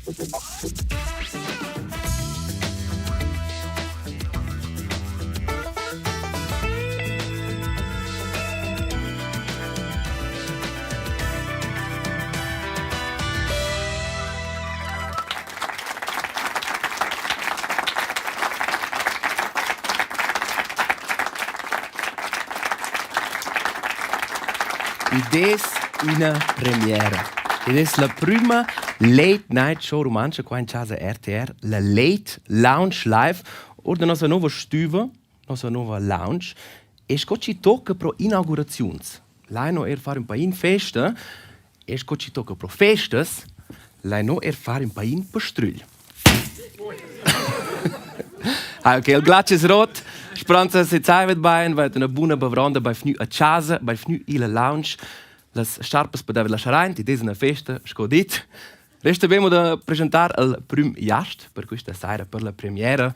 Ed è una premiera. Ed è la prima late night show romanica qua in casa RTR, la Late Lounge Live, or la nostra nuova stuva, nostra nuova lounge. E ci tocca pro inaugurazions. Lei no fare un po' in festa, e ci tocca pro festas, lei no fare un po' in pastrugl. Ok, il glatje is rot. Speranza se zeit bei, weil eine buona bevranda bei fnu a casa, bei fnu ila lounge. Las sharpas podever lasciar rein, di desena festa, scodit. Resta bemo da presentar il prim gast per questa sera per la premiera.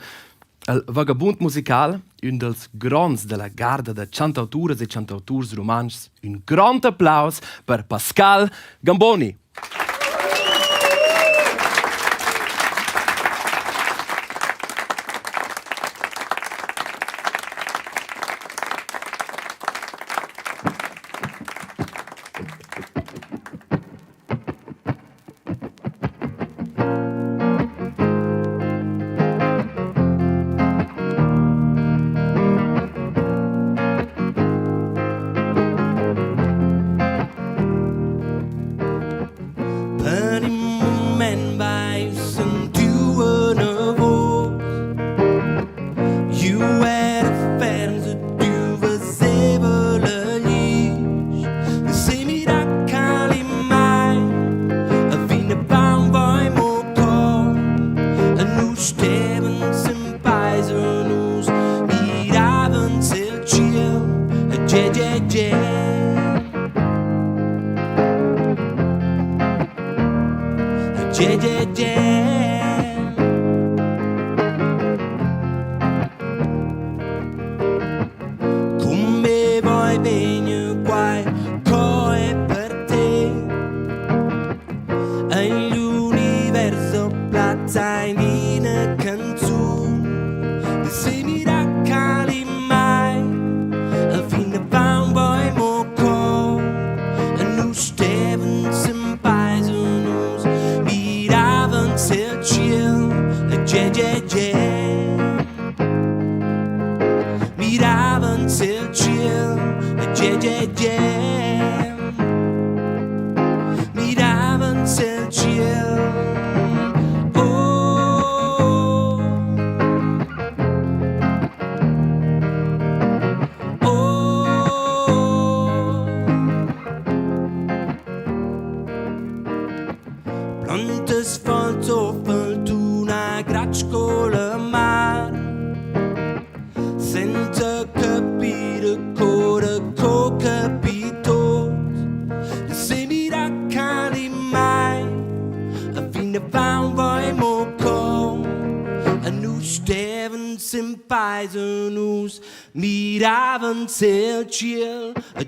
Il vagabund musical, un dels grands della garda de cantautures e cantauturs romans. Un grand applaus per Pascal Gamboni.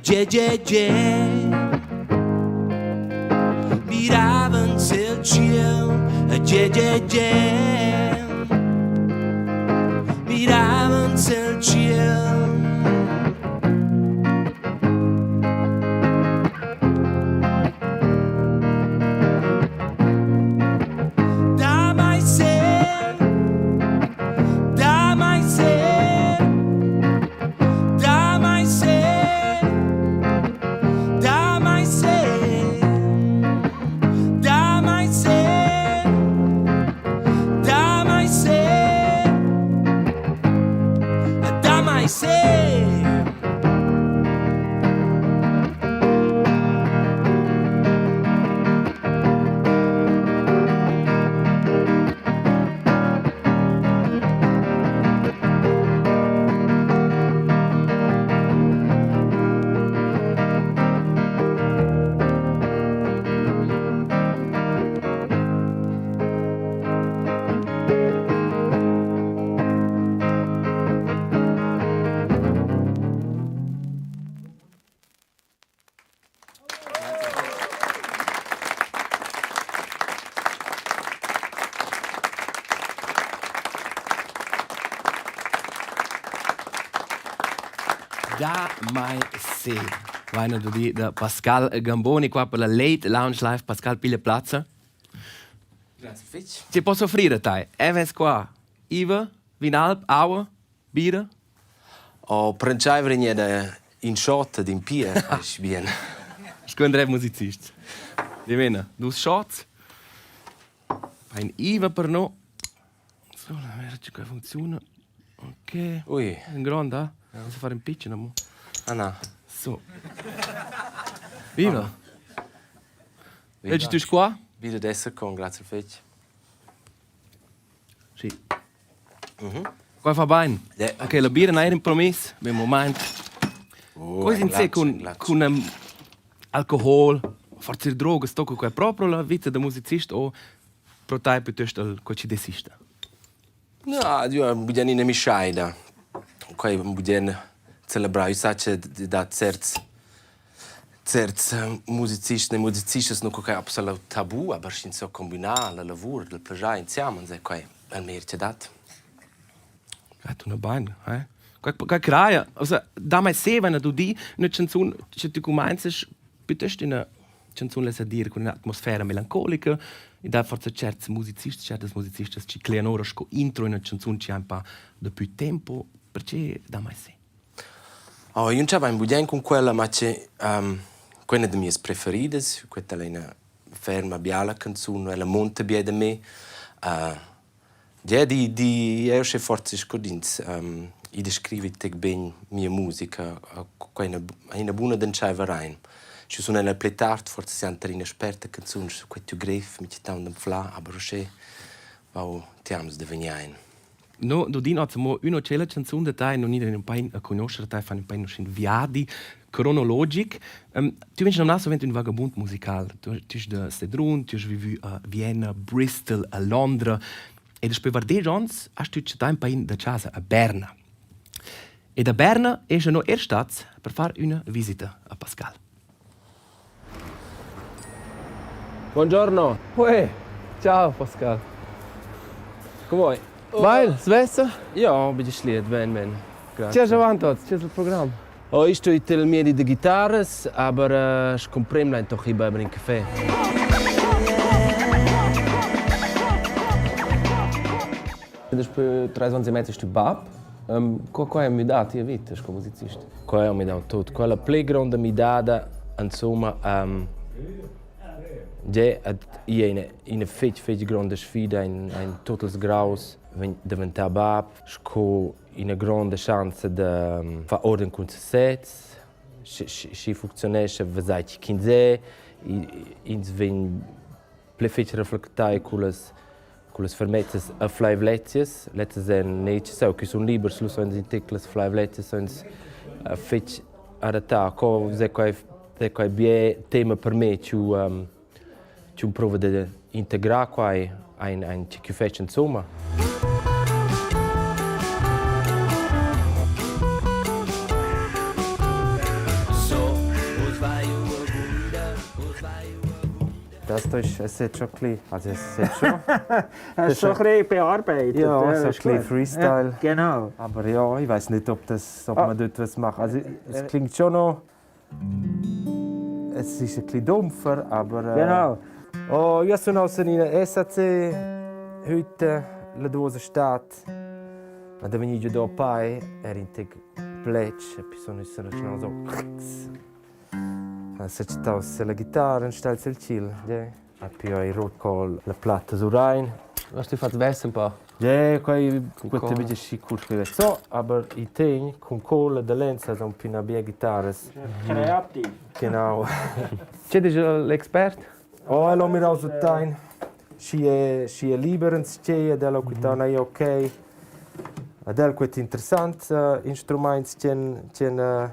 Till chill, miravan till chill, miravan till chill. Da mai se. Vaina di da Pascal Gamboni qua per la Late Lounge Live Pascal piglia piazza. Grazie Fitch. Ti posso offrire tai. Eves qua. Iva, vinalp, aua, bira. O prendžaj in shot din pier, aš bien. Skundrev musicist. Di mena, dus shots. Ein Iva per no. So, la vera che qua funziona. Ok. Ui. Un grande, eh? Devo fare un piccolo, mo. Anna. So. Viva. Leggi tu qua? Bietet essere con, grazie Fitch. Sì. Qua fa bene. Yeah. Ok, la birra non è un promesso, per il momento. Cosa in sé con alcohol, forse droga, sto con proprio la vita da musicista o pro te piuttosto al cocidessista? No, io budem in mishaida. Qua budem celebrare, io sa che da certs musicisti e musicisti non che absolut tabu, aber sin so combinare la lavoro, il piacere insieme, se qua al merce dat. Gaat una bene, eh? Qua craia, also da mai se wenn du di una canzone che tu cominci piuttosto in una canzone a dire con un'atmosfera melancolica e da forse certi musicisti, ci cleano sco intro in una canzone che ha un po' di più tempo, perché da mai se. Oh, io non c'avevo un budem con quella, ma c'è quella delle mie preferite, quella è una ferma biala canzone, la monte bie da me. Ja, io c'è forse scodins. I descrivi te ben mia musica, una buona danciava rein. Ci sono nella pletart, forse si hanno una esperta canzone su questo gref, mi ci tanto fla, aber c'è, wow, ti amo da venire. No, du din also mo uno c'è la canzone da te non in un paio a conoscere te fanno un paio in viadi chronologic. Tu vens non so un vagabond musical. Tu hast da Cedrun, tu hast vivu a Vienna, Bristol, a Londra. E després per 10 anys hast tu città un paio da casa a Berna. E da Berna è no erstats per fare una visita a Pascal. Buongiorno. Uè, ciao Pascal. Come vuoi? Vai, svessa? Ja, ein bisschen schliert, ben. C'è già avanti, c'è il programma. Oh, ich stehe in mir die Gitarres, aber ich comprime doch hier bei einem Café. Depois 3 anos e meio estou bab. Qual é a minha idade e a vida como musicista? Qual é a minha idade tudo? Qual é a playground da minha idade? Insomma, já uma feit grande sfida, totals graus, diventare bab, sco una grande chance de fare ordine con se stessi, si funzionesce vesaici 15, ins ven plefeit riflettare con le fermetes a flaivletjes, letztes sind nicht so, che sono liberi, solo sono in teclas flaivletjes, sono feit adatta, co se quai bie tema per me ci prova di integrare quai ein ci fece insomma. Das ist jetzt schon ein bisschen, also es ist jetzt schon... Es ist schon ein bisschen bearbeitet. Ja, so ein ist bisschen gut. Freestyle. Ja, genau. Aber ja, ich weiß nicht, ob man dort was macht. Also es klingt schon noch... Es ist ein bisschen dumpfer, aber... Genau. Oh, io sono in SAC heute, la dose stat. Ma da venire da pai, era in tec plec, e poi sono so... Se ci tausse la chitarra, in stel il chill, ja. E poi ho rot con la platta su rein. Was du fast weißt ein paar. Ja, quei queste bitte sicur che so, aber i tegn con cola da lenza sono più una bia chitarras. Kreativ. Genau. C'è già l'expert? Oh, lo mi raus tain. Si è libero, si è della quitana è ok. Adel quet interessant instruments c'è una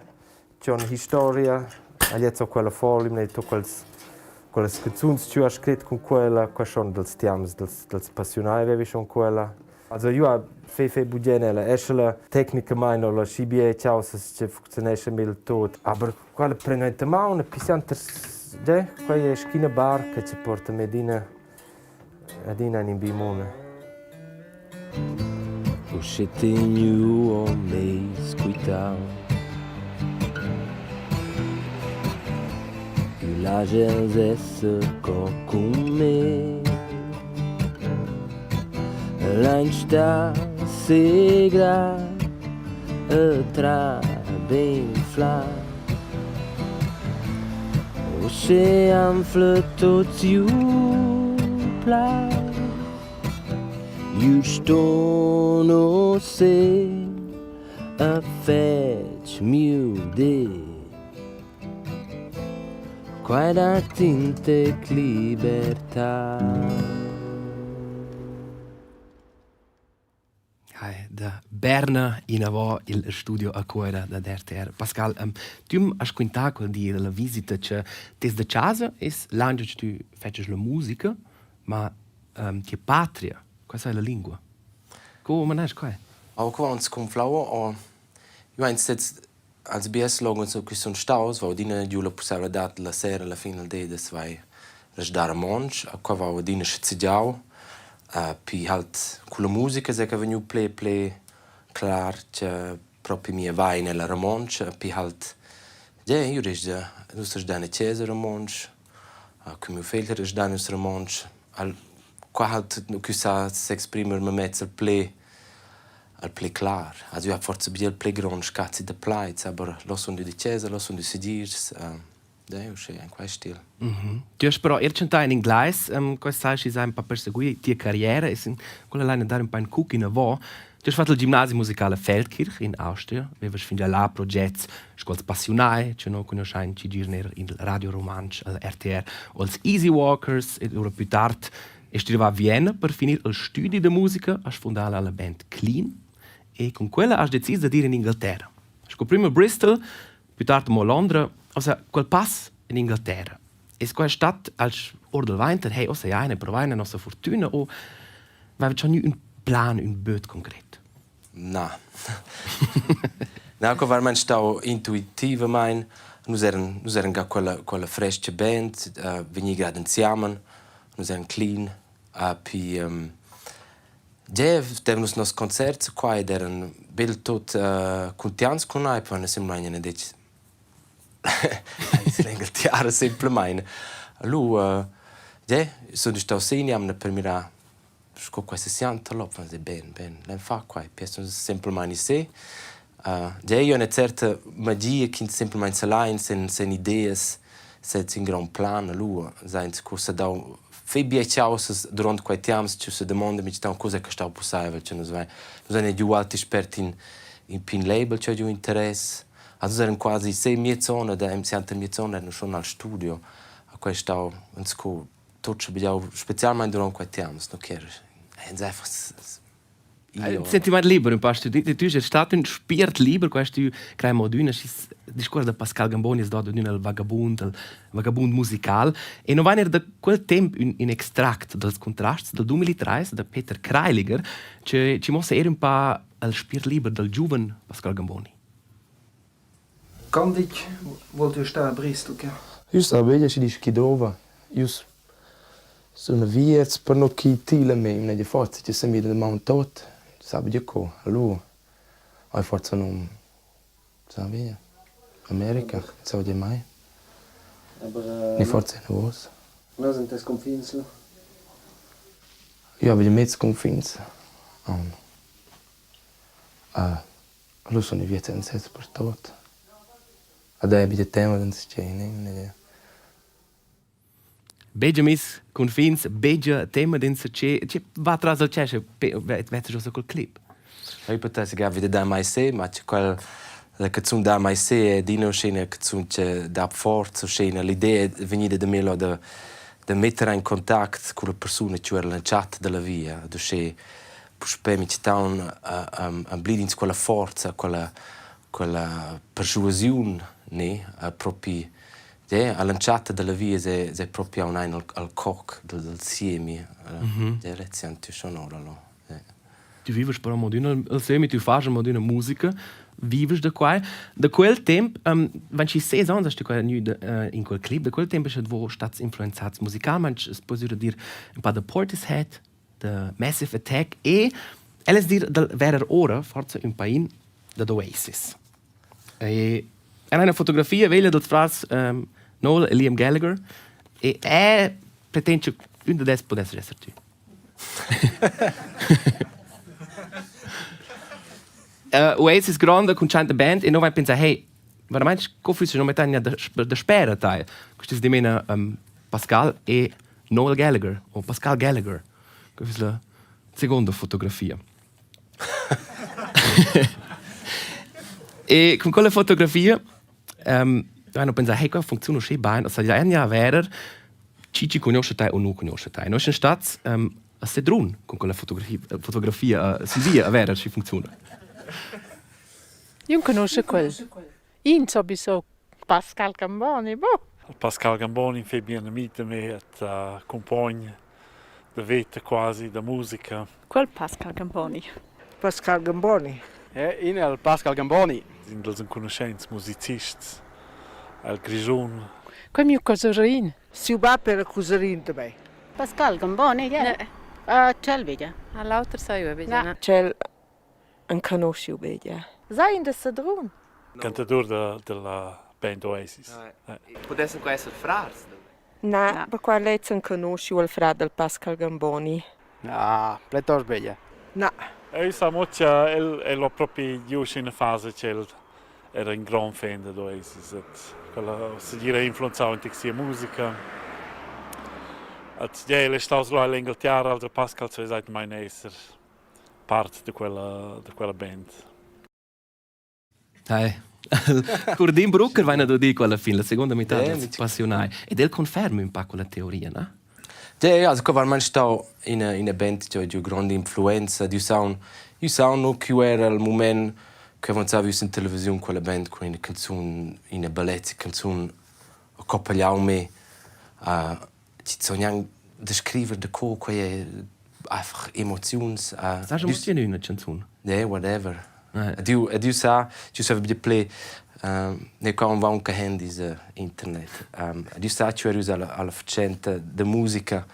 storia. Adesso quella folle, ne to quelle canzoni che ho scritto con quella, qua sono dels tiams dels Passiunai, avevi schon quella. Also io ho fe bugenella, esce la tecnica mai no la CBA ciao se funzionesce meglio tot, aber quella prende in mano una pisante, qua è schina bar che ci porta medina in bimone. Uscite new or maze quitao lasciels esser co con me. L'any sta segra e tra ben fla. Ocean flottot ju pla. Ju stono se a fetch miu de. Quai da tinte libertà. Da Berna in avò il studio a cuore da RTR. Pascal, tu hai squintato di la visita che tes da casa e l'anno che tu fai la musica, ma ti è patria, questa è la lingua. Come non è qua? Auch wenn es kommt flau, io ho jetzt als BS-Logo so qui sono staus, wo dina giù la possibilità la sera alla fine del day des vai resdare monch, qua wo dina schizigiau. Pi halt con la musica se che veniu play clar che proprio mia vai nella ramonch pi halt io resda nus dane chiesa ramonch con mio figlio resda nus ramonch al qua halt no che sa se esprimer me metz al play clar also ja forse bi al play grand scazzi de play aber los und di chiesa los und di sidirs io sei in quel stile. Tu hai però ercentà in inglese, questo sai un po' perseguire tua carriera e quella là dare un po' in cucina vo. Tu hai fatto il ginnasio musicale Feldkirch in Austria, avevi fin là progetti scuola Passiunai, che non conosciamo ci girano in radio romansch RTR, o els Easy Walkers e ora più tardi e studiava a Vienna per finire il studio di musica, hai fondato la band Clean e con quella hai deciso di dire in Inghilterra. Hai prima a Bristol, più tardi a Londra. Also, quel pass in Inghilterra. E quella stadt als ordel weinter, hey, ossa ja, eine provaina nostra fortuna, o vai schon un plan, un böt concret? Na. Na, ko var man stau intuitive mein, nus eren ga quella fresche band, veni grad insieme, nus eren clean, pi devnus nos concerts qua ed eren bil tot contians con noi, poi ne sembra ne dec l'Inghilterra semplicemente. Allora, sono stato segnato per mirare con questa scienza, allora fanno bene, non fa qua, penso semplicemente se. Io ho una certa magia che semplicemente se l'hai, sen idee, senza un gran plan, allora, senza cosa da fai bieciaus durante quei tempi, ci si domanda mi c'è cosa che sta possibile, cioè non sono più alti esperti in pin label, c'è più interesse. Also erano quasi 6 mezz'ore da M7 mezz'ore erano schon al studio. A questo uns co tutto abbiamo specialmente durante quei tempi, no che è einfach Senti mai libero un po' studiare, tu sei stato un spirit libero, questo crei moduna, il discorso di Pascal Gamboni è dato il vagabond musicale e non va da quel tempo un extract del contrasto del 2003 da Peter Kreiliger che ci mostra un po' il spirit libero del giovane Pascal Gamboni. Quand wollte ich da Bristol? Just a veglia si dice che dove. Just sono via per non chi tila me, non è forza che si vede il tot. Sabe di co, allora. Hai forza non sabe. America, so di mai. Aber Ne forza ne vos. was sind das Konfinsel? Io avevo mezzo confinza. Allora sono via senza per tot. Adesso abbiamo tema non si c'è, ne? Begia mis confins, begia tema den se che va tras al cesce, vete giusto col clip. Io potessi che avete da mai se, ma c'è quella la canzone da mai se è di una scena canzone che dà forza, scena l'idea venire da me da mettere in contatto con le persone che erano lanciate dalla via, dove per me c'è un blidins quella forza, quella persuasione, ne, proprio a lanciata dalla via è proprio un al coc del siemi, è reziente sonora lo. Tu vives però moduna, il semi tu fai moduna musica, vives da qua. Da quel tempo, wenn ci 6 anni hast du in quel clip, da quel tempo è wo stats influenzati musicalmente, si può dire un po' da Portishead, da Massive Attack e elles dir da verer ora forse un pain da Oasis. E in una fotografia vele del frats Noel e Liam Gallagher e pretende un da des può essere tu. Oasis grande con 100 band e noi pensa hey veramente confusio non metà da spera tai. Questo è di mena Pascal e Noel Gallagher o Pascal Gallagher. Questa è la seconda fotografia. E con quella fotografia hanno pensato hey qua funziona schön bene, also ja ein Jahr wäre Cici conosce te o non conosce te. Noi siamo stati a Sedrun con quella fotografia si via a vedere se funziona. Io non conosco quel. Io so bisogno Pascal Gamboni, boh. Pascal Gamboni fa bien amico me et compagno da vita quasi da musica. Quel Pascal Gamboni. Pascal Gamboni. In il Pascal Gamboni. Sind als conoscenze musicisti al Grigion. Quel mio cosurin. Si va per cuserin também. Pascal Gamboni, ja. Cel vede. All'altro sai io vedi. C'è un conosciuto bene. Sai in de Sedrun. Cantador della band Oasis. Potessero essere frars. No, perché lei è un conosciuto il fratello del Pascal Gamboni. Ah, pletor bene. No. E sa mocha l'ho proprio giusto in una fase che era un gran fan di Oasis. Quella si gira influenzato in sia musica. At ja, è stato là all'Inghilterra, altro Pascal so esatto mai essere parte di quella band. Cordin Brucker va a dire quella fine, la seconda metà di Passiunai. Ed el conferma un po' quella teoria, no? Ja, also quando man sta in una band che ha una grande influenza, io so che era il momento che avanzava in televisione quella band con una canzone, una bellezza canzone accompagnata me. Ci sono descrivere de co quelle einfach emotions. Sai emozioni una canzone? Yeah, whatever. Dio sa, ci sono di play ne kan van che handys internet. Dio sa ci era alla facente de musica.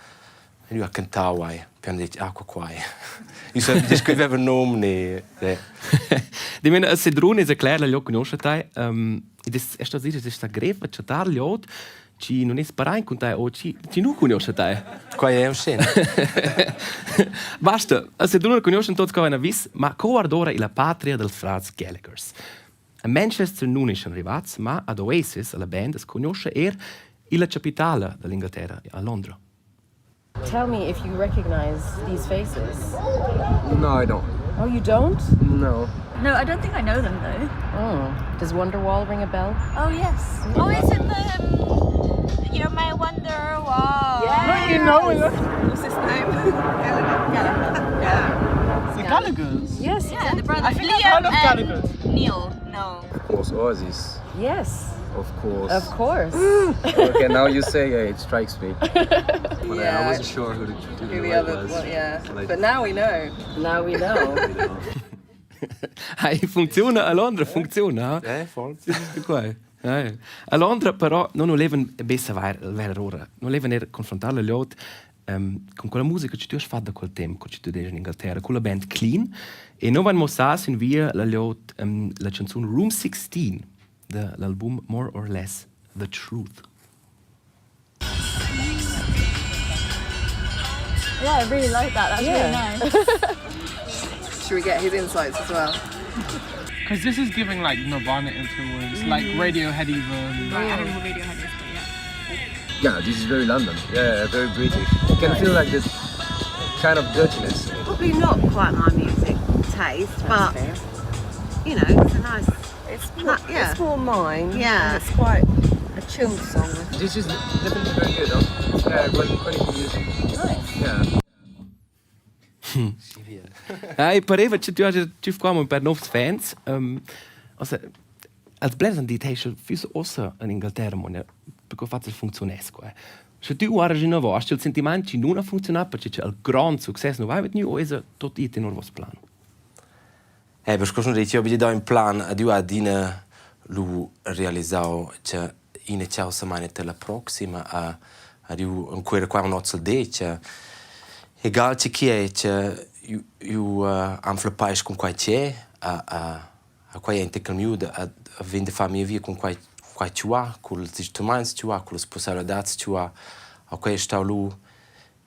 E io cantavo pian detto acqua qua. Io so descriveva nome ne. Di mena se drone se klar la conosce te. Ed è stato dire sta greve chatar liot. Ci non è sparai con te o ci non conosce te. Qua è un scena. Basta, se tu non conosci tutti come una vis, ma coordora la patria del frats Gallaghers. A Manchester non è arrivato, ma ad Oasis, la band, si conosce la capitale dell'Inghilterra, a Londra. Tell me if you recognize these faces. No, I don't. Oh, you don't? No. No, I don't think I know them though. Oh. Does Wonderwall ring a bell? Oh yes. Oh, is it the You're My Wonderwall? Yeah. No, you know it. What's his name? Gallagher. Yeah. The Gallaghers? Yes. Yeah, the brother. I think I've heard of Gallaghers. Neil. No. Of course, Oasis. Yes. Of course. Of course. Okay, now you say it strikes me. But Yeah. I wasn't sure who the other was. one, yeah. Like, But now we know. Now we know. Funziona a Londra, funziona. Voll. Qua. A Londra però non leven besser vera ora. Non leven confrontare gli altri con quella musica che tu hai fatto da quel tempo, che tu hai in Inghilterra, con la band Clean. E noi abbiamo mostrato in via la canzone Room 16 dell'album More or Less The Truth. Yeah, I really like that. That's really nice. Should we get his insights as well? Because this is giving like Nirvana influence, like Radiohead even. Right, I don't know what Radiohead is, but yeah, this is very London. Yeah, very British. You can feel like this kind of dirtiness. probably not quite my music taste, but you know, it's a nice. It's more mine. Yeah. And it's quite a chilled song. This is definitely very good, huh? Yeah, quality music. Nice. Yeah. Pareva che tu qua per novs fans. Also, als Bläser die Tasche fürs Ossa in Inghilterra, perché fa funzionesco. Se tu guardi in nuovo, il sentimento non ha funzionato perché c'è il grande successo, non va a o è tutto il tenor vostro plan? Per scusa, io ho dato un plan a due adine lo realizzato che in ciao settimana la prossima a ancora qua un altro day egal chi è che io am flappais con qua c'è a qua è in tecno a vende famiglia via con qua quai ciua, con gli strumenti ciua, con le possibilità ciua, a quei stau lu,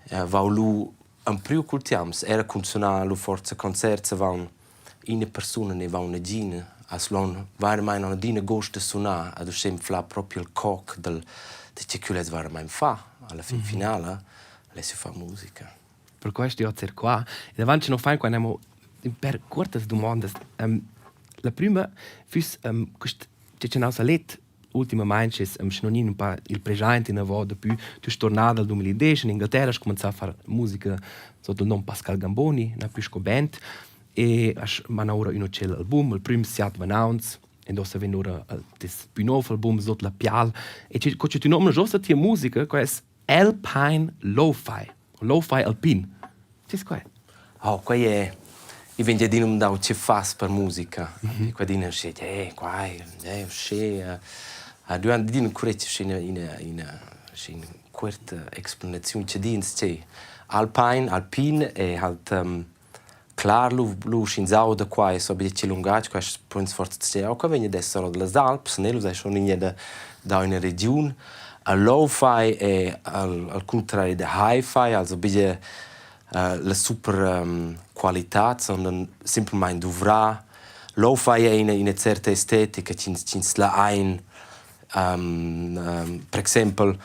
va lu, un più cultiams, era funziona lu forza concerti, va una persona ne va una gina, a slon, va mai una dina gosta suona, ad uscem fla proprio il coc del, di ciò che les va mai fa, alla fin finale, le si fa musica. Per questo io sono qua. E davanti non fai quando abbiamo per corte domande. La prima fu che c'è una let ultimamente non un po' il presente in avvo più tu tornato dal 2010 in Inghilterra, ho cominciato a fare musica sotto il nome Pascal Gamboni, una più band e man ora uno c'è l'album, il primo si è announce e dopo si venne ora il più nuovo album sotto la pial e c'è tu nome giusto di musica che è Alpine Lo-Fi. Lo-Fi alpin. C'è qua? Oh, qua è... Io vengo a dire un po' che fas per musica. Qua dicono, qua è... Durante di un curretto c'è una quarta esplanazione che dice alpin è halt claro lu scinzau da qua e so bici lungaggio qua poi forza c'è qua viene adesso dalle Alps ne lo sai sono in da una regione a lo-fi è al contrario da hi-fi also bitte la super qualità sondern semplicemente dovrà lo-fi è in una certa estetica ci la ein per esempio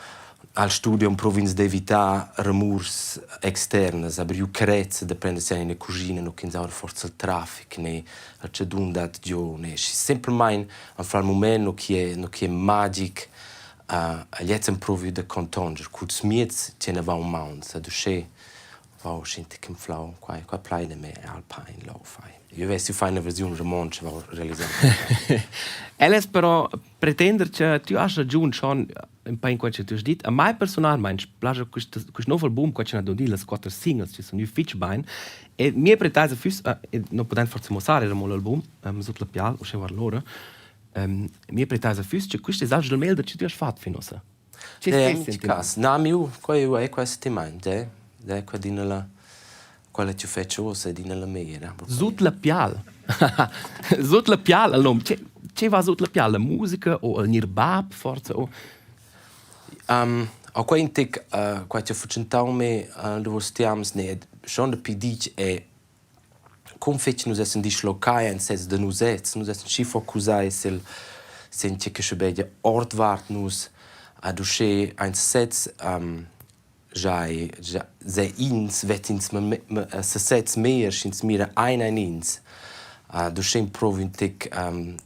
al studio province di evitare rumors esterni, aber più carezze dipende se in cucina non che ha forza il traffico, né il cedunda giù, né semplicemente a fare un momento che è magico, gli è un provio di contonger, con smiez ce ne va un mount, ad uscire va senti che flow, qua play di me alpine lo-fi. Io avessi fare una versione romantica, va realizzata. Eles però pretender che tu hai raggiunto schon un po' in quello che tu hai detto. A me personalmente piace questo nuovo album che ci hanno dato le 4 singles, ci sono fitch bene. E mia pretesa fu, non potendo forse mostrare l'album, sotto la pial, o c'è loro. Mia pretesa fu che questo è il meglio che tu hai fatto finora. In caso, no, mio, qua è questo tema, è qua di nella... Quella che faccio è di nella mera. Sotto la pial. Sotto la pial, allora, c'è va sotto la pial? La musica o il nirbab, forse? A qua in tic, qua che facciamo me, dove stiamo, schon da pidic è come faccio noi essere dislocati in senso di noi essere ci focusati sul senti che ci vede ortwart nus ad uscire ein set ze ins vetins se sets mehr ins mira ein ins do schem provintic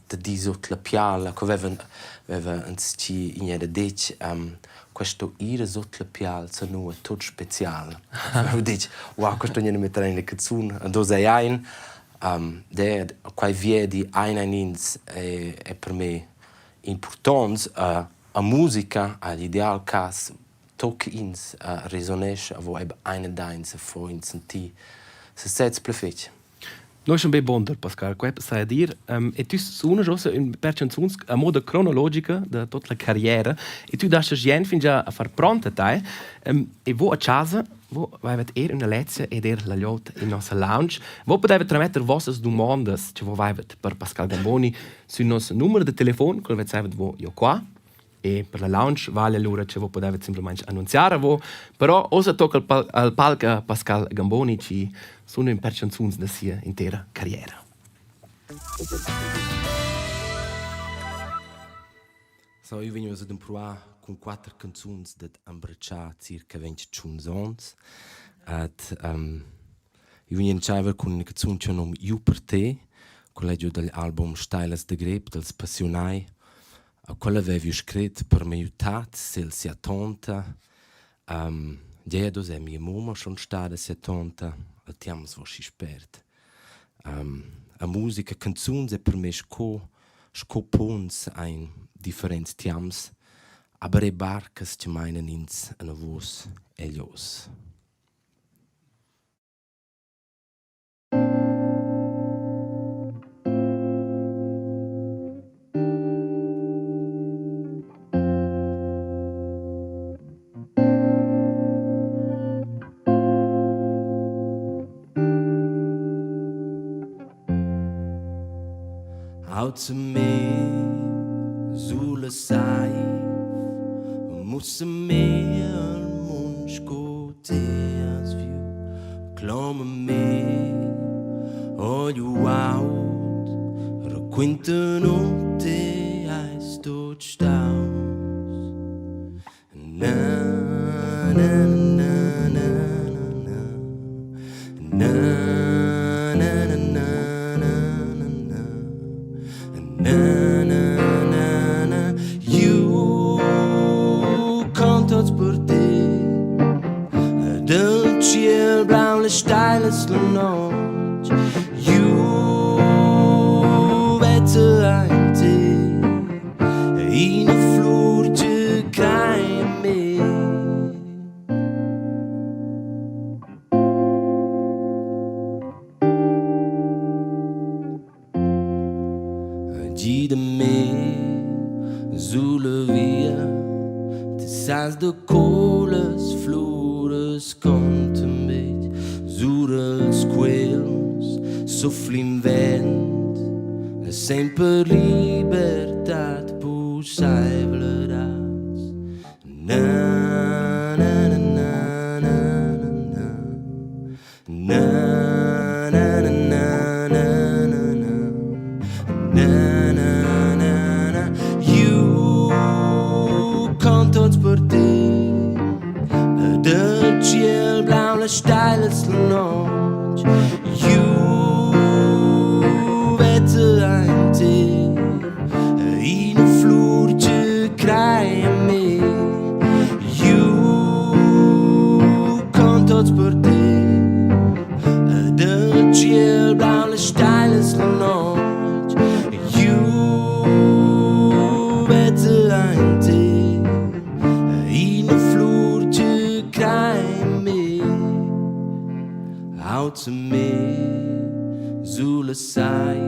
de disot la piala che aveva anzi in era dec questo ihre sot la pial se no tot special dic wow questo non mettere in le canzone do sei ein der quai vie di ein ins è per me importante a musica all'ideal cas tocca ins resonesce a voi eine deins fo in senti se sets plefetch. Noi siamo ben bonder, Pascal, questo sai a dire. E tu suoni giusto per canzoni a modo cronologica di tutta la carriera e tu dai gente fin già a far pronta te e voi a casa voi avete una lezione ed la liota in nostra lounge. Voi potete tramettere vostre domande che voi avete per Pascal Gamboni sul nostro numero di telefono, quello che avete voi io qua. E per la lounge vale allora che voi potete semplicemente annunziare voi, però ora tocca al palco Pascal Gamboni ci sono in per canzoni della sua intera carriera. So, io vengo a provare con 4 canzoni che abbracciano circa 20 canzoni. Io vengo a con una canzone che nome Io per te, collegio dell'album Erstes Gepräch del Passiunai. Quella avevo scritto per me aiutare se sia tonta. Già è mia mamma sono stata sia tonta. Il tempo è si spert. La musica, canzoni è per me scopons in differenti tempi. Aber le barcas che meinen ins una voce e los. Out to me, sulle sulla sai musse mehr munch go tears view klome me olho out requinta notte ai sto staus na na na na na na na na na na na you can't tots per te del ciel blau le steiles la noche you vette ein te in a flor de cai me de me sulla via te sais de colas flores conten met surels quels sofflim vent sempre libertad possible das na na na na na na na na na per te del ciel blau le steiles la noche you vette ein te in a flor de crai a me you cantot per te del ciel blau le steiles la noche you vette ein te out me sulla sai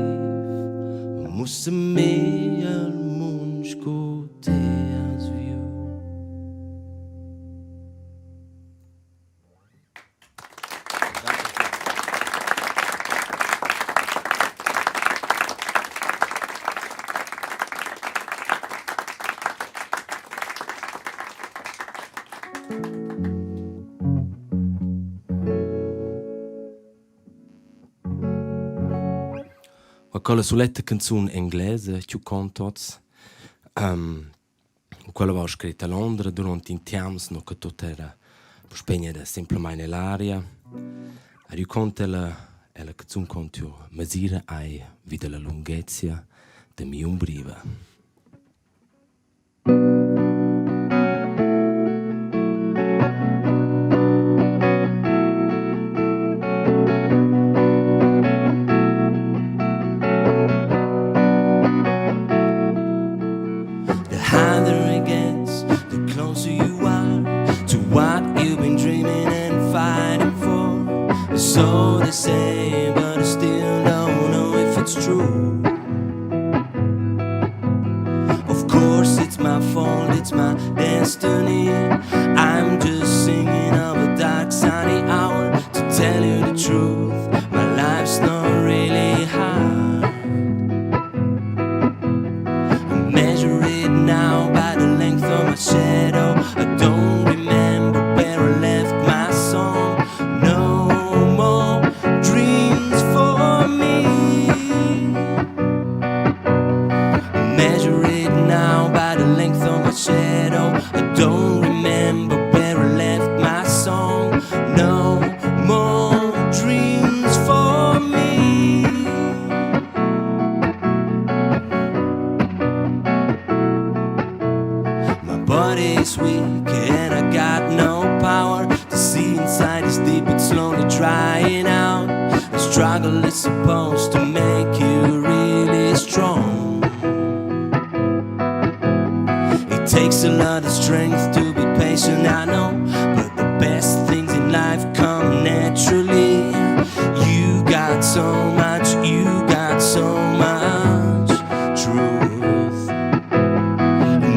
musse me al munch go tears view. Quella soletta canzone inglese che cantots quella va scritta a Londra durante in tiams no che tutto era spegnere semplicemente nell'aria e io conto la canzone conto misura ai vide la lunghezza de mia umbriva. So they say, but I still don't know if it's true. Of course it's my fault, it's my destiny. I'm just singing of a dark sunny hour. To tell you the truth, my life's not really hard. I measure it now by the length of my shadow. I don't remember where I left my song. No more dreams for me. Measure it now by the length of my shadow. I don't remember where I left my song. No more dreams for me. My body's weak and I got no power to see inside is deep, it's slowly drying out. The struggle is supposed to make you really strong. It takes a lot of strength to be patient, I know, but the best things in life come naturally. You got so much, you got so much truth.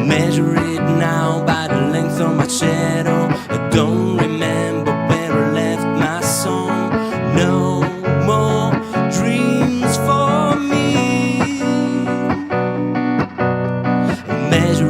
Measure it now by the length of my shadow. I don't remember where I left my song. No more dreams for me. Measure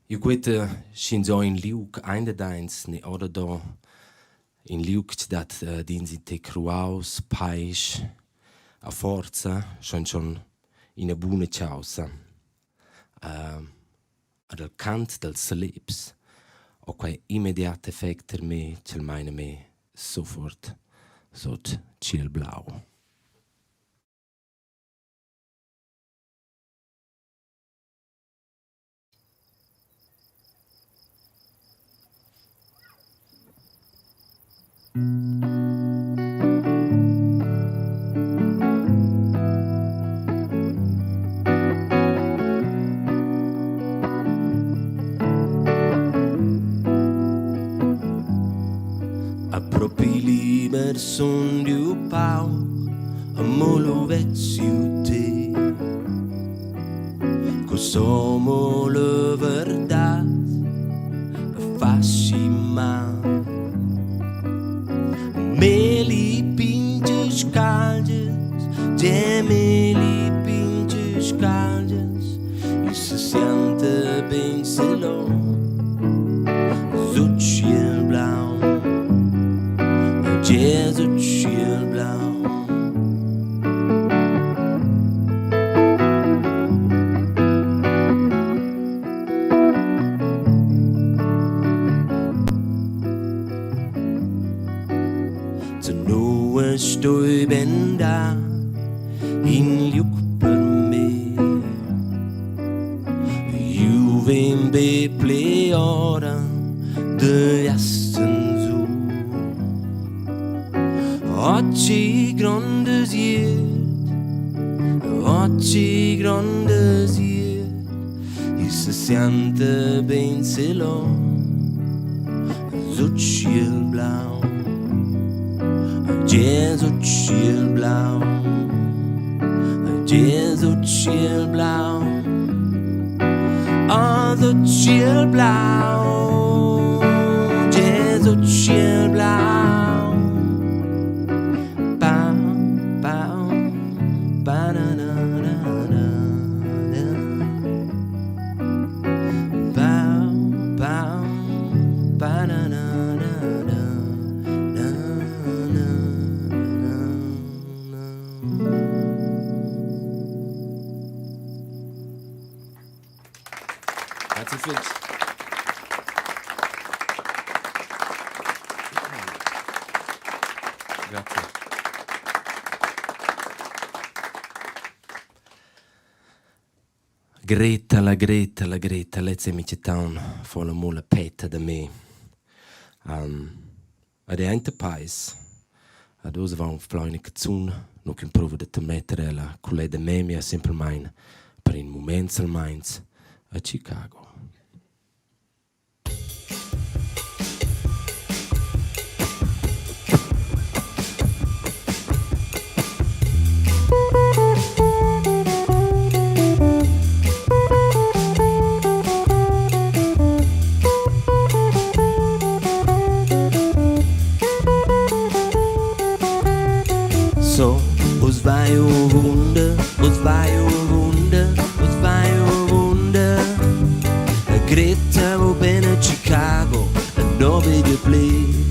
Io quete scinzo in liuk eine deins ne oder do in liuk dat dinsi te cruaus paisch a forza schon in a buna chausa ad al cant del celebs o quai immediat effekter me cel meine me sofort sot ciel blau. Appropi liber son du pau a molo vezziu te cosomo le verdad fasci mal Meli pinches caldes, gemeli pinches caldes, e se sente bem selon, zo ciel blau, jazz zo ciel blau. Stoi ben da in liuk per me Juven be pleora de ersten zu Oggi grandesiert E se sente ben selon Zo ciel blau Jazz o ciel blau, jazz o ciel blau, oh the ciel blau, jazz o ciel blau, bow, bow, ba na na na na, bow, bow, ba na na. Grazie. Greta, let's amici town for la mola petta da me. Ad ente pais, ad us va un flaune cazzun, no che prova de te mettere la culle de me mia sempre mein, per in moments al minds a Chicago. So, us vai o wunder, Greta va bene a Chicago, a 9 di play.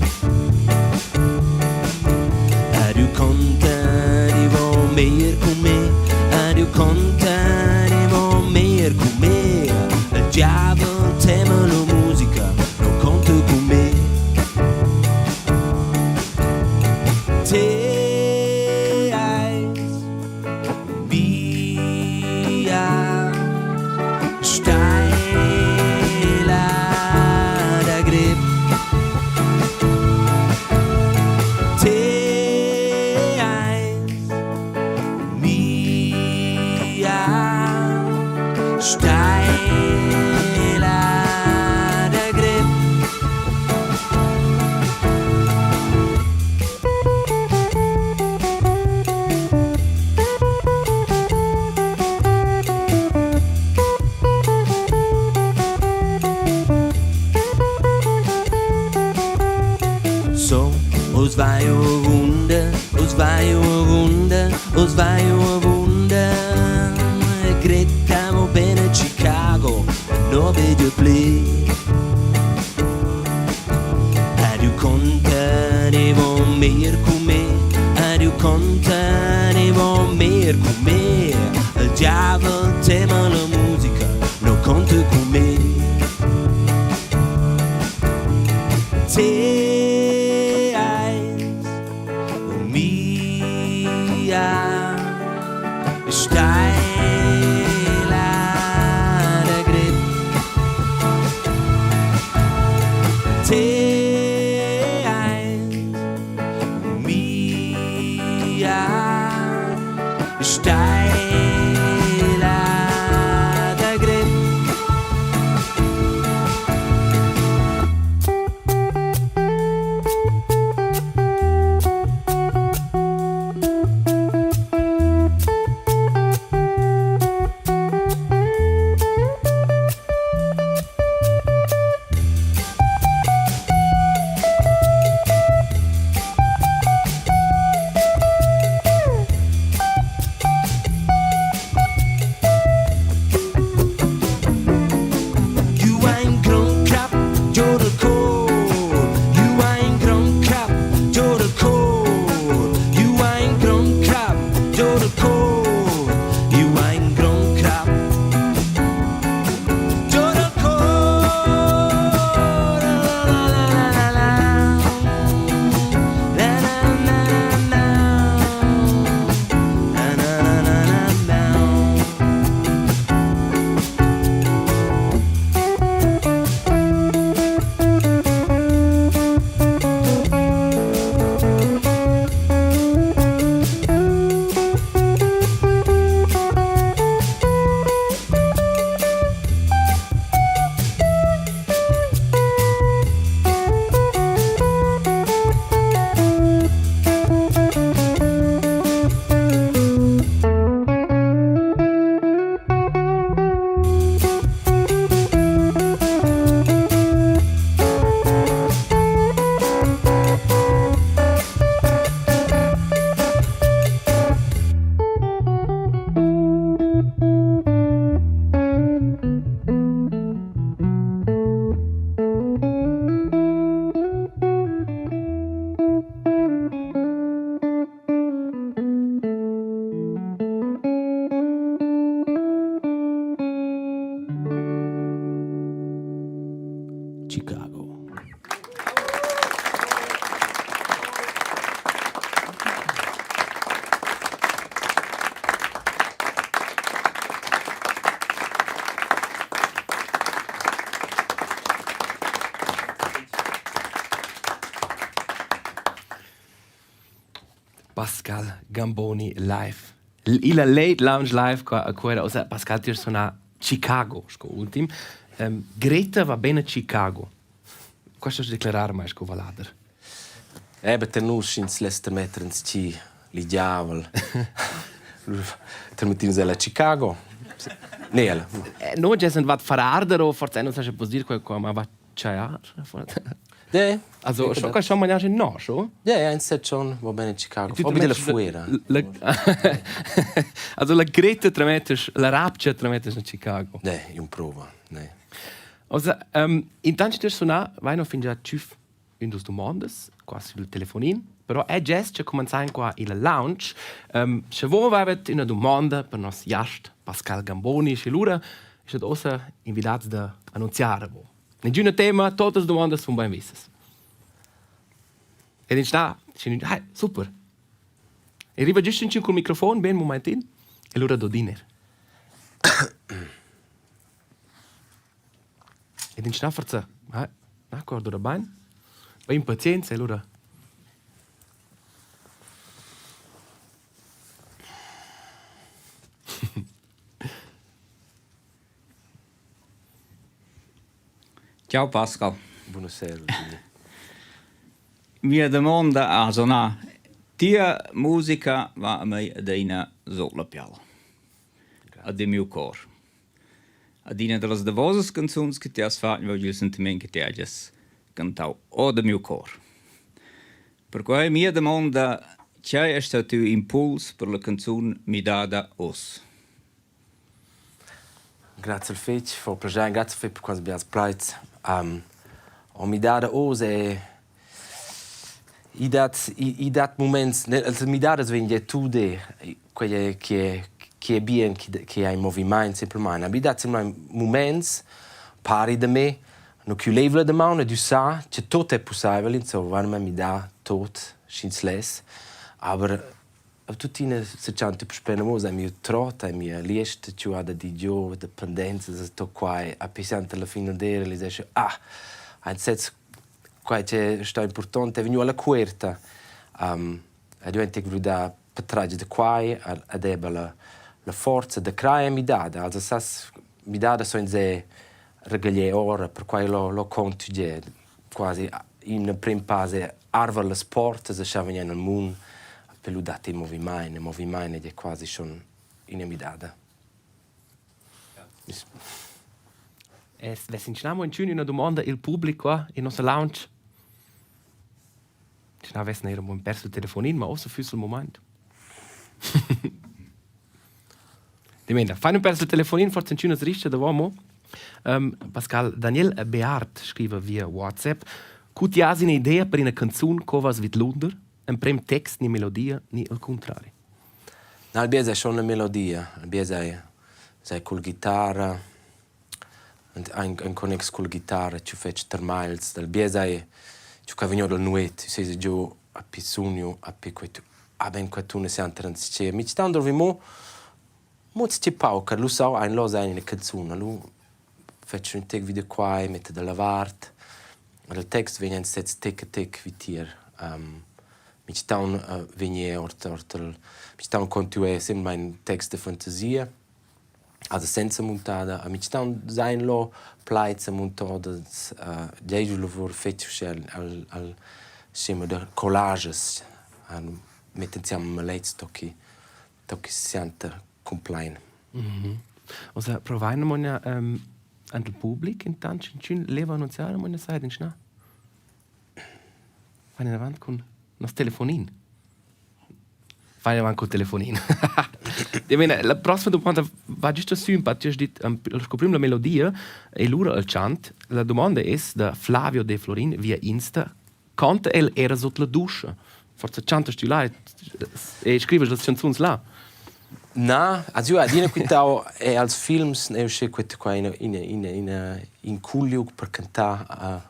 Adieu contani, va meglio con me, adieu contani, va meglio con me. Il diavolo teme la musica, non conta con me. Vai a wunder, Greta va bene a Chicago, 9 di play. contane von mehr con me. Il diavolo tema la musica, non conta con me. Te eins und mia steiler Grip. Te eins und mia steiler Grip. Chicago. Pascal Gamboni live. Il late lounge live qua osa Pascal tir suona Chicago sco ultim. Greta va bene a Chicago. Questo si declarare mai sco valader. Per nus ins lester metterns ci li diavel. Termatins alla Chicago. Nel. No, just wat verarder o forse non sa può dire qua ma va chaiar. Ja. Also schon mal ja no, so? Ja, in set schon va bene a Chicago. Va bene fuera. Also la Greta trametes, la rapcia trametes a Chicago. Ne, un prova, ne. Also intanto ti suona, vai no fin già ciuf in dos domandas, qua sul telefonin, però è già che cominciamo qua il lounge. Se voi avete una domanda per nos Gast Pascal Gamboni, se lura, è also invitato da annunziare voi. Nessun tema, tutte le domande sono ben viste. E dann hey, super. E arriva giusto in col microfono, ben momentin, e l'ora do dinner. E dann sta forza, d'accordo, da bene. Vai in pazienza, e l'ora. Ciao Pascal. Buonasera. Mia domanda also na, tia musica va a me deina sola piala. A de mio cor. A dina de las devosas canções que te has fatto, voglio il sentimento che te has cantau o de mio cor. Per cui mia domanda, c'è è stato il impulso per la canzone Mi dada os? Grazie al fetch, fa piacere, grazie per quasi abbiamo splait. O Mi dada os è I dat moments, mi dadas vengono tutte quelle che è bien, che è in movimento, semplicemente. Mi dat moments, pari da me, non più levo la mano, e tu sai che tutto è possibile, insomma, mi dà tutto, senza les. Ma tutti se c'hanno per spenamos, è mio trotto, è mia liesta, ci ha da dio, dipendenza, tutto qua, a pesante alla fine della, le dice, ein Satz, qua c'è sta importante, è venuto alla quarta, e diventa che da patraggi da qua, ed è la forza da creare mi dà, also sas mi dà so in se regalie ora, per cui lo conto quasi in prima fase arva la sport, se c'è venuto nel mondo, per lui date il movimento è quasi schon in mi dà. Se siamo in una domanda il pubblico in nostro lounge. Se non avessi un perso il telefonino, ma aussi fürs momento. Dimenda, fai un perso il telefonino, forse in una riscia da uomo. Pascal Daniel Beart scrive via WhatsApp: "Cuti hai un'idea per una canzone che vas vid lunder? Un prem text ni melodia ni al contrario?" No, il biese è schon una melodia, il biese è col chitarra. Un connex col chitarra, ci faccio termiles, del biese ci che vengono dal nuet, si giù a Passiunai, a Piquet, ben quattro ne siamo transicere. Mi stanno dove mo c'è pauca, lu so, ein lo sai una canzone, lu faccio un tec video qua, mette da lavart, il text viene in sets tic vitier. Mi stanno viene mi stanno continuare sempre un text di fantasia. Also senza montata, mi stanno sein lo plaits montadas, jeju lavoro fatto al schema de collages, metten insieme malets tocchi si sente complain. Also proviamo una al pubblico intanto in leva annunciare una sai in schna. Fai avanti con nos telefonin. Fai avanti col telefonino. La prossima domanda va giusto su, infatti scopriamo la melodia e l'ora al chant. La domanda è da Flavio De Florin via Insta. Canta era sotto la doccia? Forse chantas tu là e scrivi le canzoni là? No, also a dina quitao e als films ne usce quette qua in Culiuk per cantare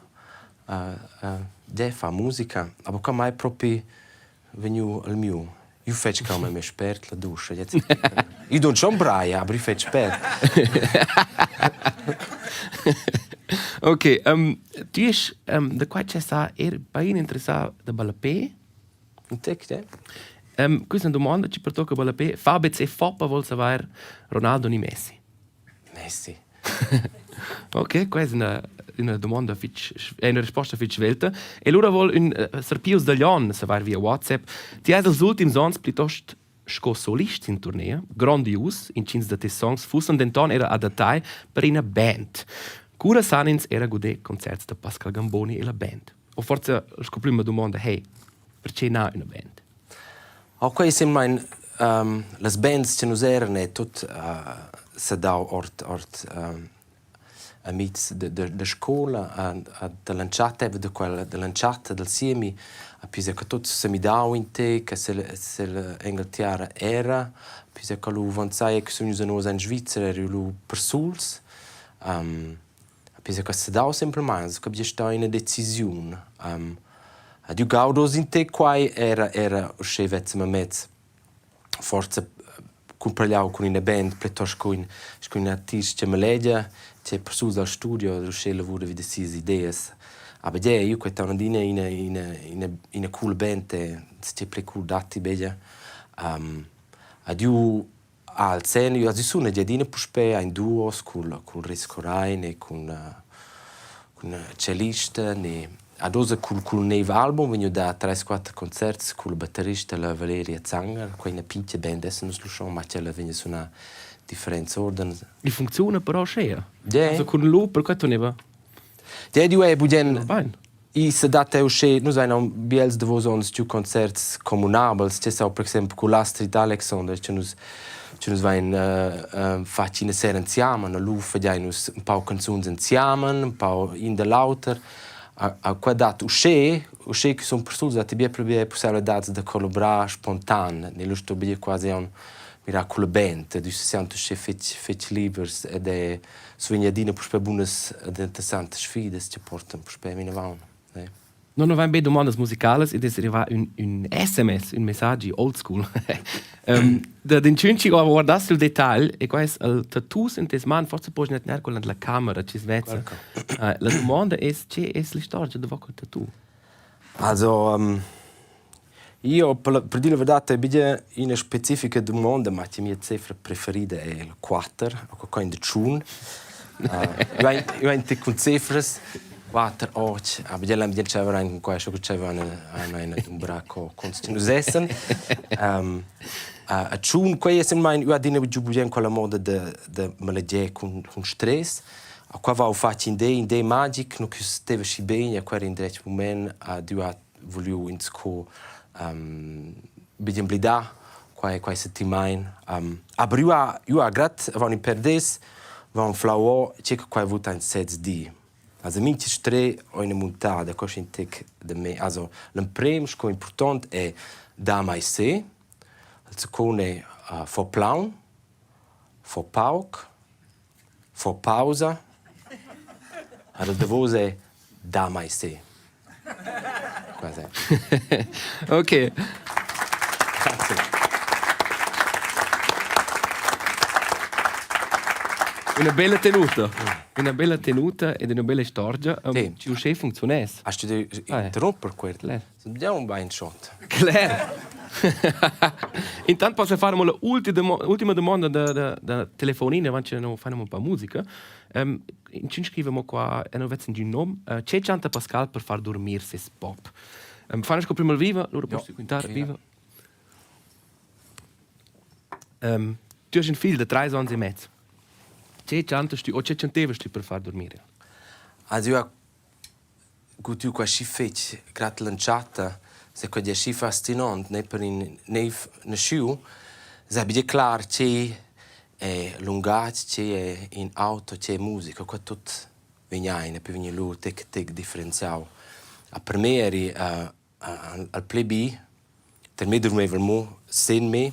fa musica, aber come mai proprio venu al mio. Io faccio come me spert la doccia. Io non sono braia, ma io faccio spert. Ok, tu es da qua c'è sta bei interessato da balapé? Un tec, Questa domanda ci pertocca balapé. Fabez e Foppa vuol sapere Ronaldo ni Messi? Messi. Ok, questa è una domanda è una risposta fitch svelta. E allora vuol un Serpius da Lion sapere via WhatsApp. Ti hai als ultimi sons piuttosto sco solist in tournea, grandios, in cins da te songs, fussan denton era adattai per una band. Cura sanins era godè concerts da Pascal Gamboni e la band. O forse scopriamo la domanda, hey, perché na una band? Qua sembra le bands che nos erano e tutto se dà ort amici da scuola da lanciata da quella da lanciata del siemi a più che tutto se mi dà in te che se l'Inghilterra era più che lo avanzai che sono usano in Svizzera e lo per suls più che se dà semplicemente che sta una decisione di gaudos in te qua era uscivetse met forse compragliavo con una band piuttosto con un artista che mi legge c'è persone dal studio riuscire a lavorare di queste idee ma io che sono in una cool band c'è più cool dati bella io al seno io sono già in puspe in duos con Riscorain e con cellista ne adosa col neve album vengo da 3-4 concerti con il batterista la Valeria Zanger con una piccola band adesso non lo so ma c'è la vengono su una differenza ordine E funziona però c'è. Yeah. Also con lui per quanto ne va? Ja, du budgen I se date usce, noi abbiamo biels de vos ons più concerti comunabels, c'è stato per esempio con l'Astrid Alexander, che nos vain facci una sera insieme, lui facciamo un po' canzoni insieme, un po' in de lauter. a qua dat usce che sono persone che abbiano possibilità di collaborare spontanea, nello sto quasi un miracolo band, du si sente che fece libers ed è sognadina per buone ed interessanti sfide che portano per me avanti. Non avem be domandas musicales ed es arriva un SMS, un messaggio old school. Da den Cünci ho guardato il dettaglio e qua è il tattoos in tes man forse puoi net ner con la camera ci svezza. La domanda è che è la storia di quel tattoo. Also io per dire la verità è una specifica domanda, ma la mia cifra preferita è il 4, o qualcosa di ciun. Io ho con cifre 4, 8, aber jag lämnar inte över en kvar så att jag en bra konstinuesen. A chun qua är min jag dinner ju bujén quella moda de maladie con stress. A qua va fatti in day magic no che steve si bene a qua in diretto moment a du ha voulu in sco bidem blida qua settimana aber io a grat van in perdes van flower check qua vuta in 7 di. Also minti stre o in montada così in tec de me. Also l'imprem sco important è da mai se. Il secondo è for plaun, for pauk, for pausa. Allora de voce è da mai se. Quasi. Ok. Grazie. Una bella tenuta ed una bella storia. Ci uscì funziona. Hast du dich interromper quello? Andiamo un bein shot. Claro. Intanto posso fare l'ultima domanda da telefonina, quando non facciamo un po' musica. Ci scriviamo qua, e non vedo un nome, c'è Tavetscher Pascal per far dormire se pop. Fanno prima il viva, loro possono quintare viva. Tu hai un figlio di 3 anni e mezzo. C'è cantevasti per far dormire? Also io gutu qua si fece grat lanciata se qua si fascinante ne per in nasciu sabia clar c'è lungat c'è in auto c'è musica qua tut vignaine per venire lu tec differenziao a primeri al plebi per me dormeva mo sen me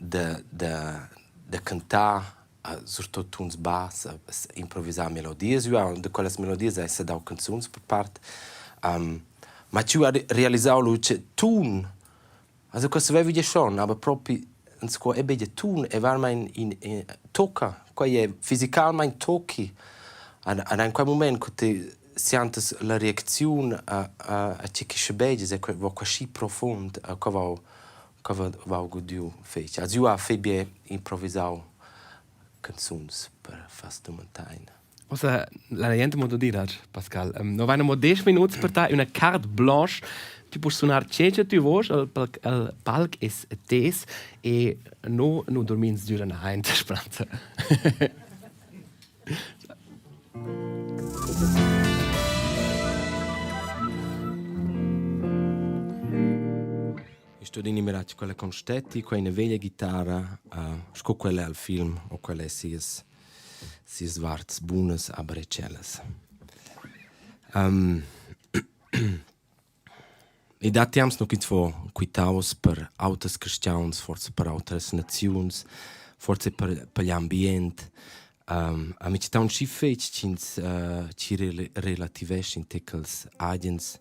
de cantar surtout uns bass improvisar melodias io de quelles melodias è se dau canzons per part ma ci ha realizzato luce tun also questo avevo già schon aber proprio in sco è bella tun e var mein in tocca qua è fisicalmente tocchi ad in quel momento che sentes la reazione a ciò che sbegge è quasi profondo qua va gudiu fece also io ha febie improvvisao canzons per fas domantain. Osa la gente modo dire Pascal. No vanno 10 minuti per te una carte blanche. Tu puoi suonare c'è tu vuoi al palc è tes e no dormins durante la notte spranza. Sto di numerati quelle constetti, quella veglia chitarra, sco quella al film o quelle sies svarts buones abrecelles. E da temps noch gibt's vor quitaus per autos cristians, forse per altres nazions, forse per l'ambient. A mi città un schiffe ci relativesh in tecels agens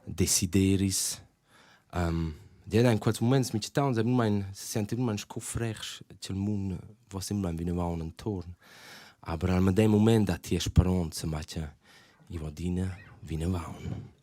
desideris. Ja, in quel momento mi città se sente immer ein scoffrech c'è il mondo va sempre viene va un intorno. Aber al dem moment hat die speranza ma c'è I va dina viene va un.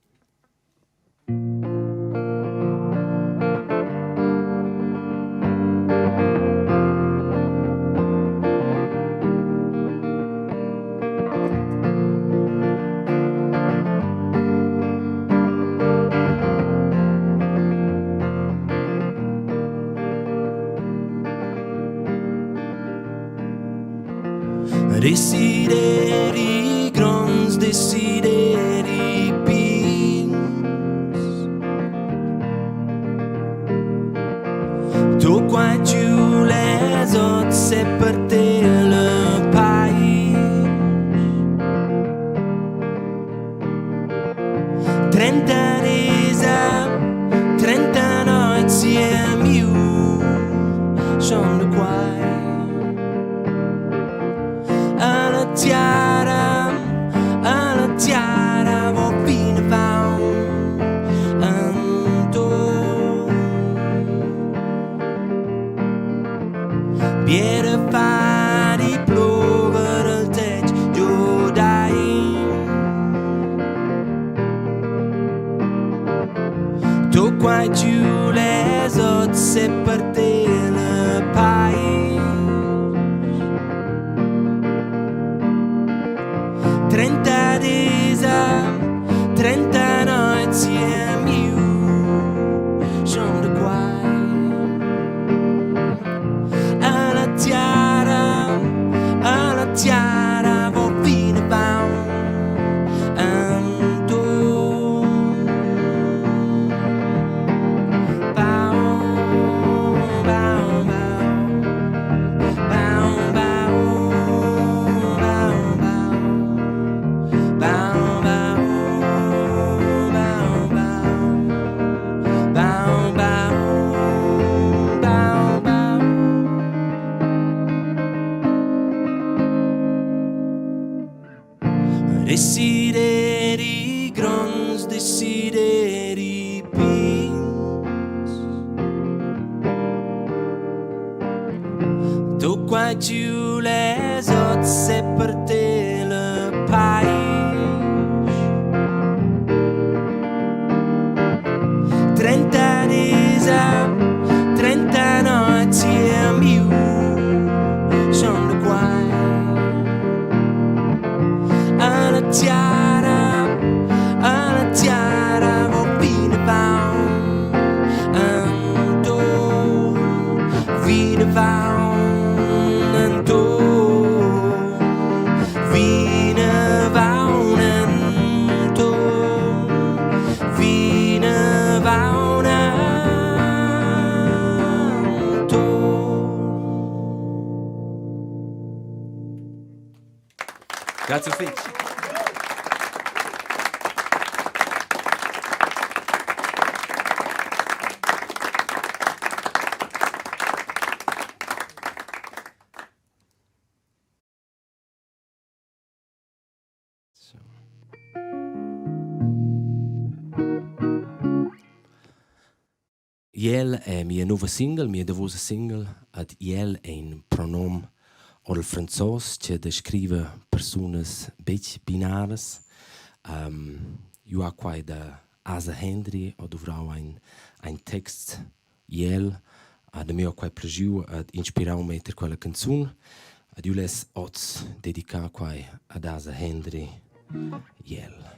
Desideri, grans desideri pins. Tu qua giù les ot se per te le país. quai. Alla tiara vo fine va anto. Biere fa di plovere il tec giù dai. Tu quai giù le sot se per te le pai. 30 desa, 30 notti e miu, son de quai. Alla tiara, vo fine bau, anto. Bau, bau, bau, bau, desideri grons, desideri pins. Tu qua giù le ozze per te le pais. 30 desa, 30 notti e miu, son de quai. Alla tiara, vo fine bau, anto, fine bau, anto, fine bau, anto, fine bau, anto. Grazie Fitch. Iel è mia nuova single, mia devosa single, ad iel è un pronom o il franzos che descrive personas bec binares. Io ha qua da Asa Henry o dovrò ein text iel ad mio qua pregiu ad inspirau meter quella canzone. Ad io les oz dedica qua ad Asa Henry iel.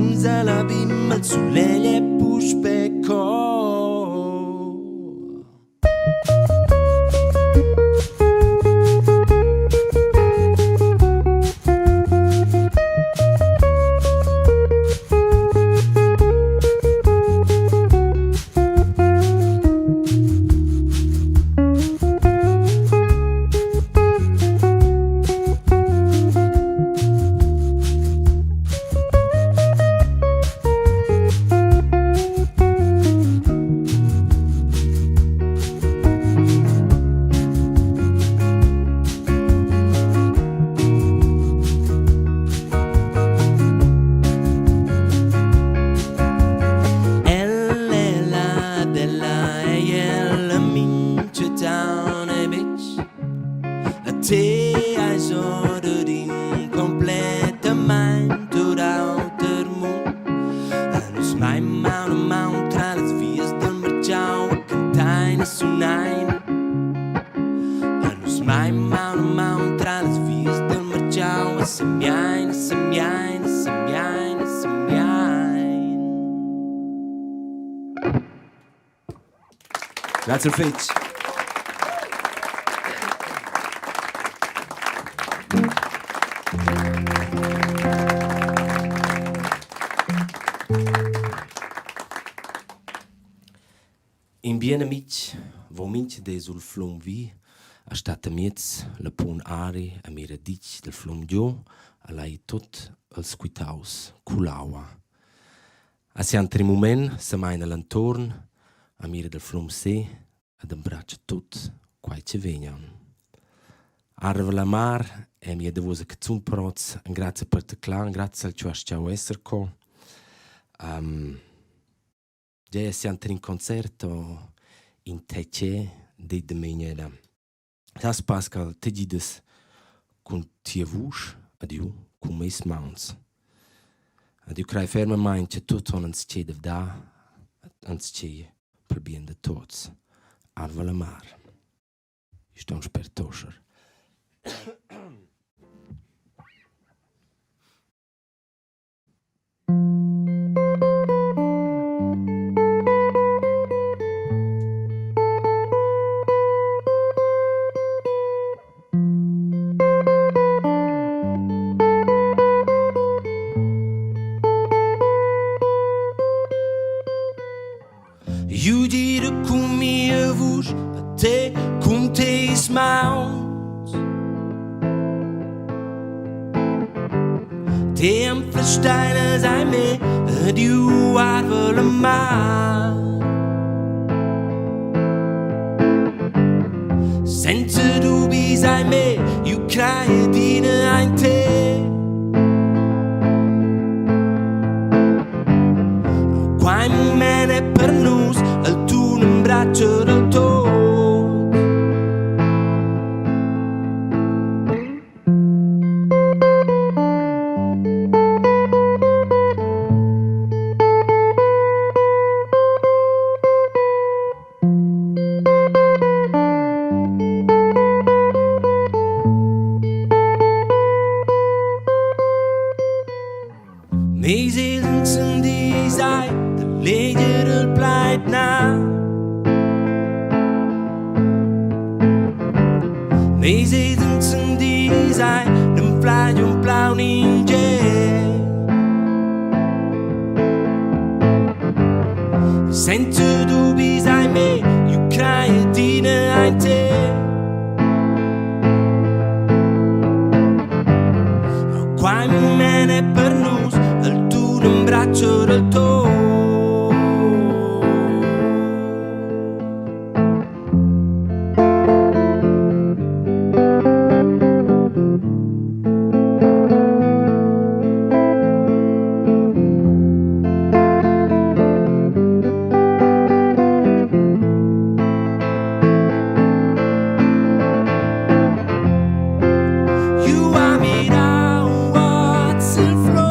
unsa la bimba sulle puspecco. Grazie Fitch. In bien amic, vo minch de sul flum vi, a stat amiez la pun ari a mira dic del flum gio, a lai tot els quitaus, culaua. A si antri moment, se maina l'entorn, a mira del flum se, ad embraccia tot, quai ce vegnan. Arva la mar, e mi è devosa che zun proz, grazie per te clan, grazie al ciuas ciao esser co. Già si antri in concerto, in tece, de domenera. Das Pascal, te gides, con tia vush, adiu, con meis mauns. Adiu crai ferma main, c'è tutto ans c'è dev da, ans c'è per bien de tots. Arva la mar. Sto un spertoscher. You did a kumi a vush, a te cum te is mounts. Te am versteine sei me, du arve le mar. Senza dubi sei me, you cry dine ein te. Quai moment è per nus, al tu un braccio del tot. Meeselen die sei, de leder bleibt nah. Meeselen die sei, dem Fleisch und Blau ninja. Senza dubi sei me, io crai dine ein te. Quai moment è per nus, al tu un braccio del tot. You are me now, what's the flow?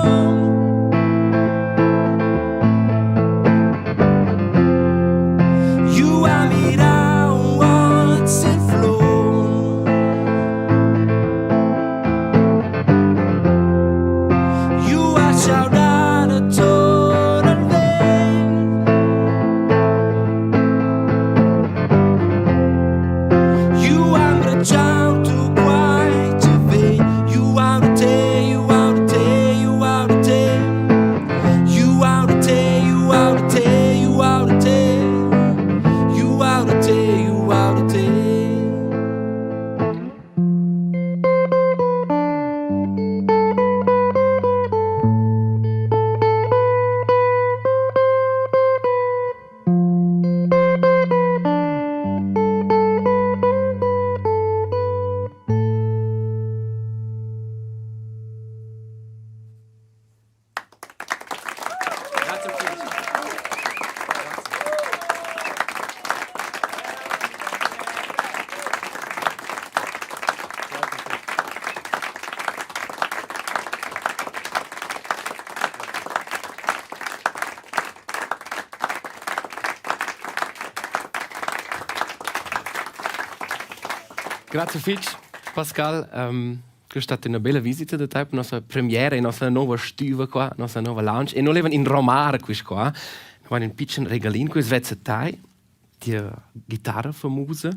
Grazie Fitch, Pascal. Questa è stata una bella visita da te, la nostra premiera, la nostra nuova stuva qua, la nostra nuova lounge. E noi eravamo in Romare qui qua. Noi abbiamo un piccolo regalino qui, svezza tai, di chitarra famosa.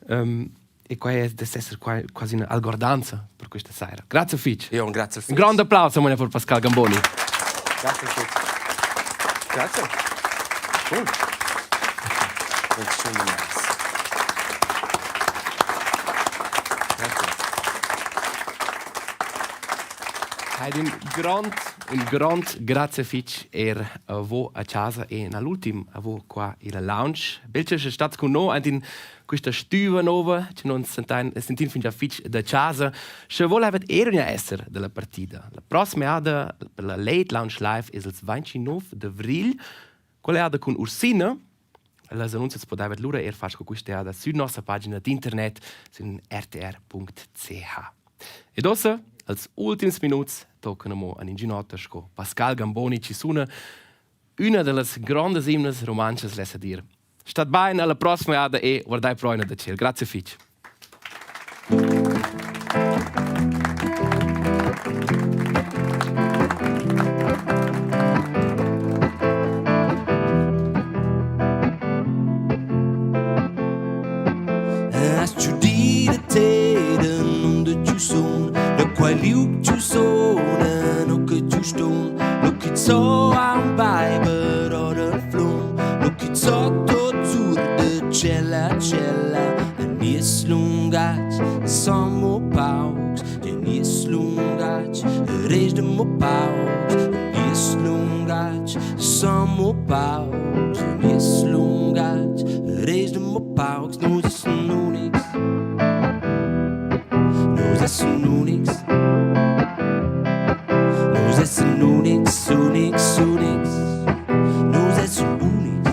E qua deve essere quasi un'algordanza per questa sera. Grazie Fitch. Io grazie Fitch. Un grande applauso per Pascal Gamboni. Grazie Fitch. Grazie. Cool. Un grand grazie Fitch a voi a casa e nell'ultimo a voi qua in lounge. Belce è stato con noi in questa stuva nuova, che non sentiamo fin Fitch da casa. Se volete essere della partita. La prossima per la Late Lounge Live è il 29 aprile. Quella è con Ursina. Le annunci potete vedere faccio questa sulla nostra pagina di internet su rtr.ch. E adesso, als ultims minuts, toccano an inginota con Pascal Gamboni ci suona una delle grandi imnes romances lessa dir. Stat bene alla prossima ada e guardai proina da ciel. Grazie Fitch. Så han Bible och den flum Lukit sotto zurde cella Nieslungac Samo pauks Nieslungac Rejdemo pauks Nieslungac Samo pauks Nieslungac Rejdemo pauks Nos is unix Nos is unix Nos is unix Unix Nos is unix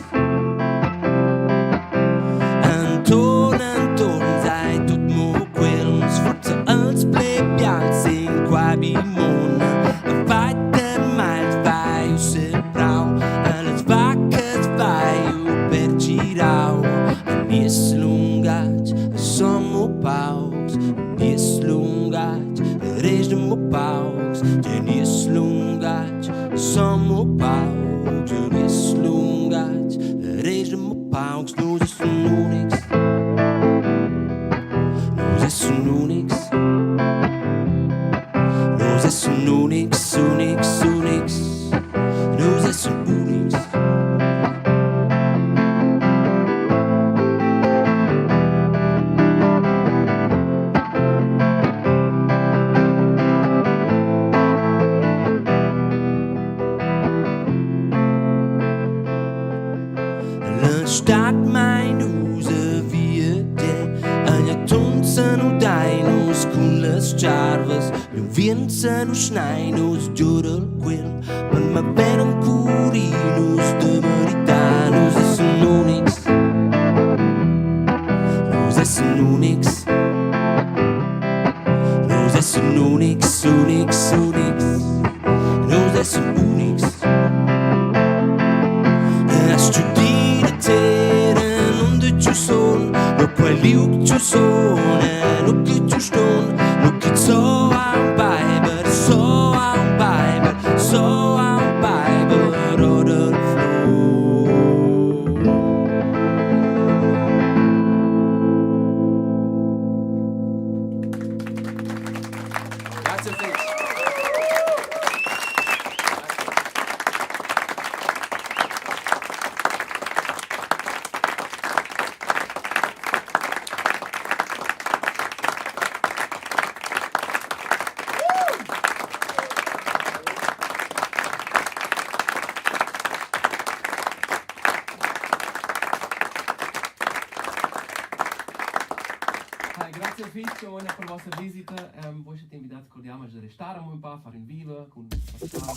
Anton Sei tot mo quels Forza als plebials in qua bimona Weiter mal vai se brau Alles vaccas vai per girau Nies lungat Sommo paus Nies lungat Rejdemo paus Nies lungat Sommo paus Nies lungat Rejdemo paus Nos is unix Nos is unix Nos is unix Unix Nos is unix Stadt mein Huse wie de Anya tunsen u dainos con las charvas Non vinsen u schnainos giurel quel Man ma veren curinos de meritanos Es un unix Nos es un unix Nos es un unix Unix Nos es un unix Non de tu son, no quel liuk tu son, no che tu ston, no che so am Bible, so am Bible, so am Bible, rodel flow. Grazie Fitch. Grazie Fitch per la vostra visita. Voi siete invitati cordialmente a restare un po', a fare in vivo con Pascal.